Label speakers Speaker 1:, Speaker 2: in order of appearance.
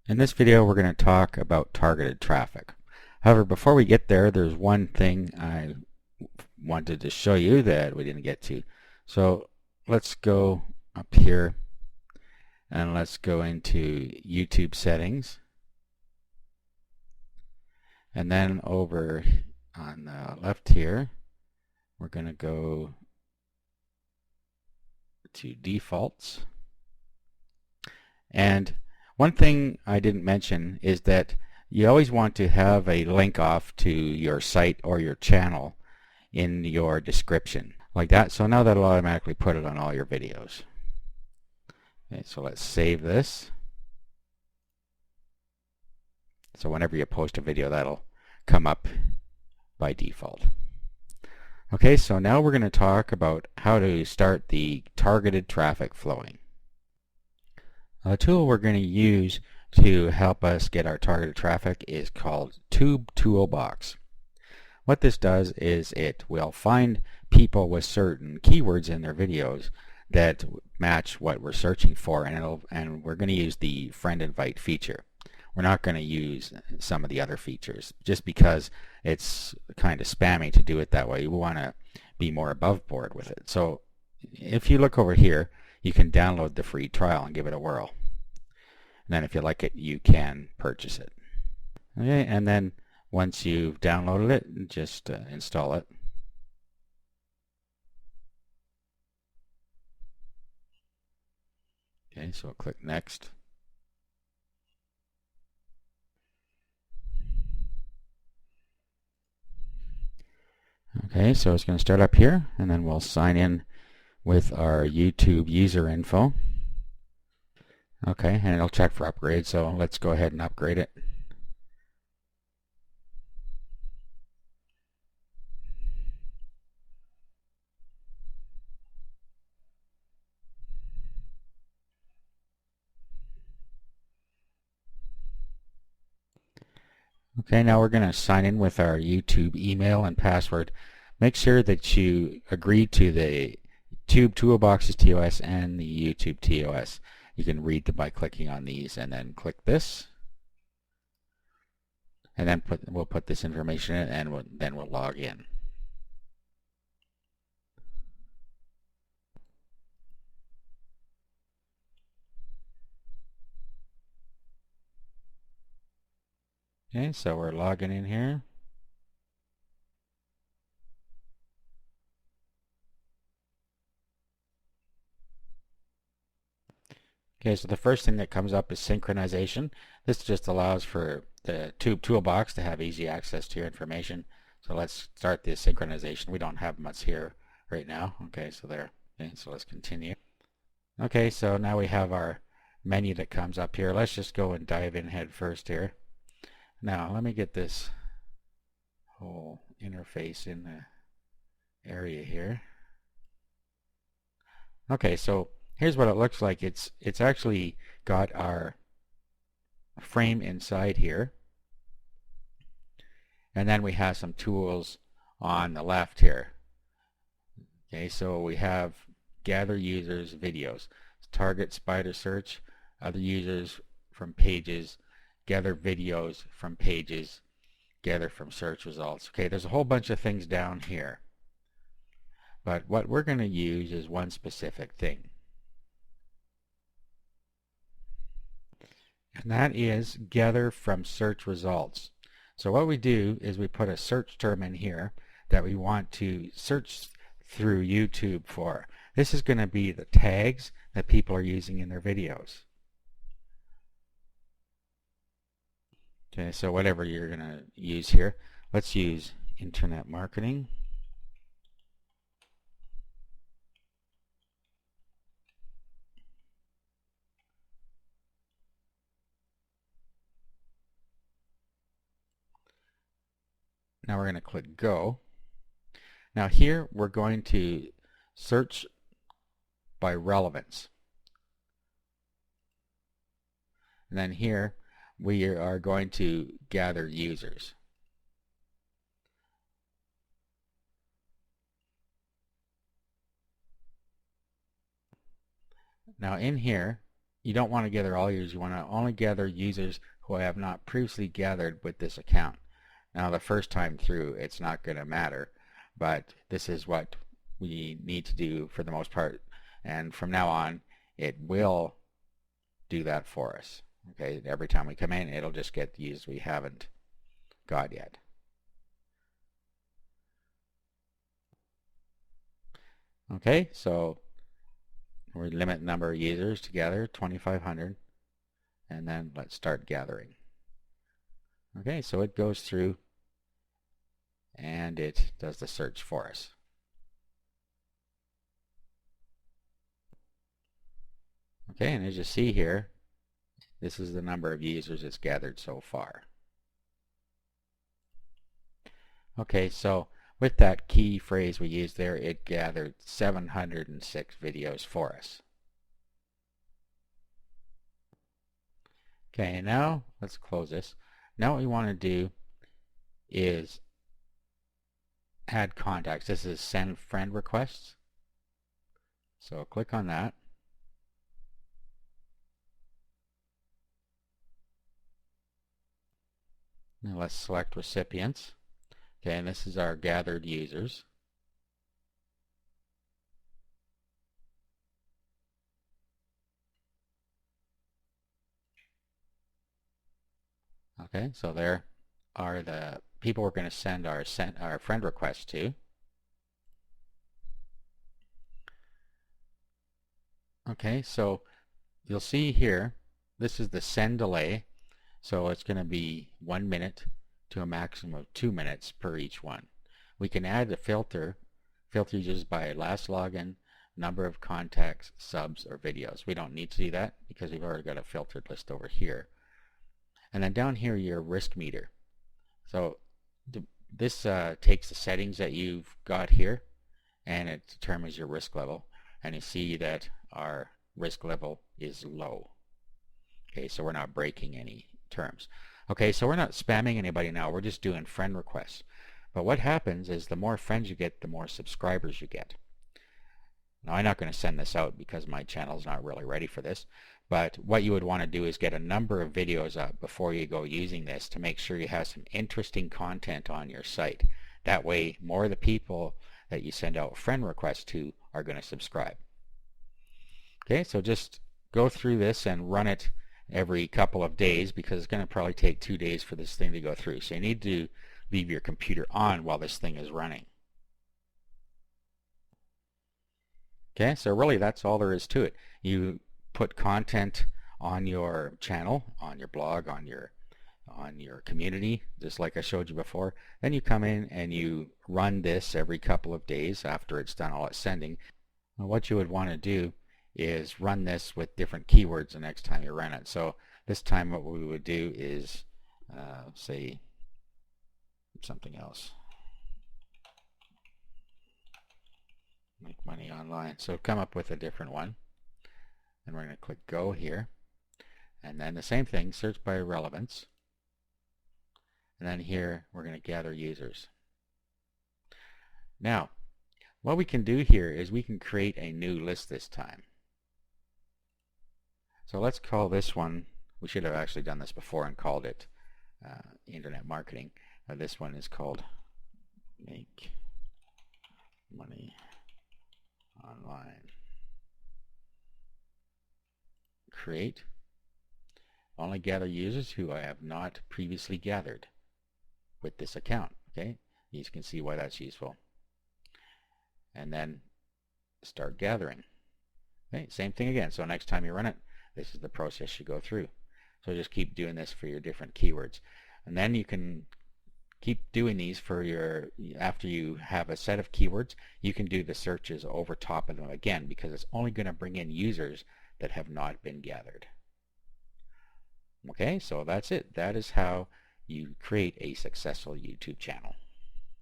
Speaker 1: In this video we're going to talk about targeted traffic. However, before we get there, there's one thing I wanted to show you that we didn't get to. So let's go up here and let's go into YouTube settings, and then over on the left here we're going to go to defaults. And one thing I didn't mention is that you always want to have a link off to your site or your channel in your description like that, so now that'll automatically put it on all your videos. Okay, so let's save this. So whenever you post a video, that'll come up by default. Okay, so now we're going to talk about how to start the targeted traffic flowing. The tool we're going to use to help us get our targeted traffic is called Tube Toolbox. What this does is it will find people with certain keywords in their videos that match what we're searching for, and we're going to use the friend invite feature. We're not going to use some of the other features just because it's kind of spammy to do it that way. We want to be more above board with it. So if you look over here, you can download the free trial and give it a whirl. And then if you like it, you can purchase it. Okay, and then once you've downloaded it, just install it. Okay, so click Next. Okay, so it's going to start up here, and then we'll sign in with our YouTube user info. Okay, and it'll check for upgrade, so let's go ahead and upgrade it. Okay, now we're going to sign in with our YouTube email and password. Make sure that you agree to the Tube Toolbox's TOS and the YouTube TOS. You can read them by clicking on these, and then click this, and then we'll put this information in, and then we'll log in. Okay, so we're logging in here. Okay, so the first thing that comes up is synchronization. This just allows for the Tube Toolbox to have easy access to your information. So let's start the synchronization. We don't have much here right now. Okay, so there. Okay, so let's continue. Okay, so now we have our menu that comes up here. Let's just go and dive in head first here. Now, let me get this whole interface in the area here. Okay, so here's what it looks like. It's actually got our frame inside here, and then we have some tools on the left here. Okay, so we have gather users videos, target spider search, other users from pages, gather videos from pages, gather from search results. Okay, there's a whole bunch of things down here, but what we're going to use is one specific thing. And that is gather from search results. So what we do is we put a search term in here that we want to search through YouTube for. This is going to be the tags that people are using in their videos. Okay, so whatever you're going to use here, let's use internet marketing. Now we're going to click Go. Now here we're going to search by relevance. And then here we are going to gather users. Now in here you don't want to gather all users. You want to only gather users who I have not previously gathered with this account. Now the first time through it's not going to matter, but this is what we need to do for the most part, and from now on it will do that for us. Okay, every time we come in it'll just get the users we haven't got yet. Okay, so we limit the number of users to gather 2,500, and then let's start gathering. Okay, so it goes through and it does the search for us. Okay, and as you see here, this is the number of users it's gathered so far. Okay, so with that key phrase we used there, it gathered 706 videos for us. Okay, now let's close this. Now what we want to do is add contacts. This is send friend requests. So click on that. Now let's select recipients. Okay, and this is our gathered users. Okay, so there are the people we're going to send our friend requests to. Okay, so you'll see here, this is the send delay. So it's going to be 1 minute to a maximum of 2 minutes per each one. We can add a filter just by last login, number of contacts, subs, or videos. We don't need to do that because we've already got a filtered list over here. And then down here, your risk meter. So this takes the settings that you've got here and it determines your risk level. And you see that our risk level is low. Okay, so we're not breaking any terms. Okay, so we're not spamming anybody now, we're just doing friend requests. But what happens is the more friends you get, the more subscribers you get. Now I'm not going to send this out because my channel's not really ready for this, but what you would want to do is get a number of videos up before you go using this to make sure you have some interesting content on your site. That way more of the people that you send out friend requests to are going to subscribe. Okay, so just go through this and run it every couple of days because it's going to probably take 2 days for this thing to go through. So you need to leave your computer on while this thing is running. Okay, so really that's all there is to it. You put content on your channel, on your blog, on your community, just like I showed you before. Then you come in and you run this every couple of days after it's done all its sending. Now what you would want to do is run this with different keywords the next time you run it. So this time what we would do is say something else. Make money online. So come up with a different one. And we're going to click go here. And then the same thing, search by relevance. And then here we're going to gather users. Now, what we can do here is we can create a new list this time. So let's call this one, we should have actually done this before and called it Internet Marketing. This one is called Make Money Online. Create. Only gather users who I have not previously gathered with this account. Okay, you can see why that's useful. And then start gathering. Okay, same thing again. So next time you run it, this is the process you go through. So just keep doing this for your different keywords. And then you can keep doing these for your, after you have a set of keywords, you can do the searches over top of them again because it's only going to bring in users that have not been gathered. Okay, so that's it. That is how you create a successful YouTube channel.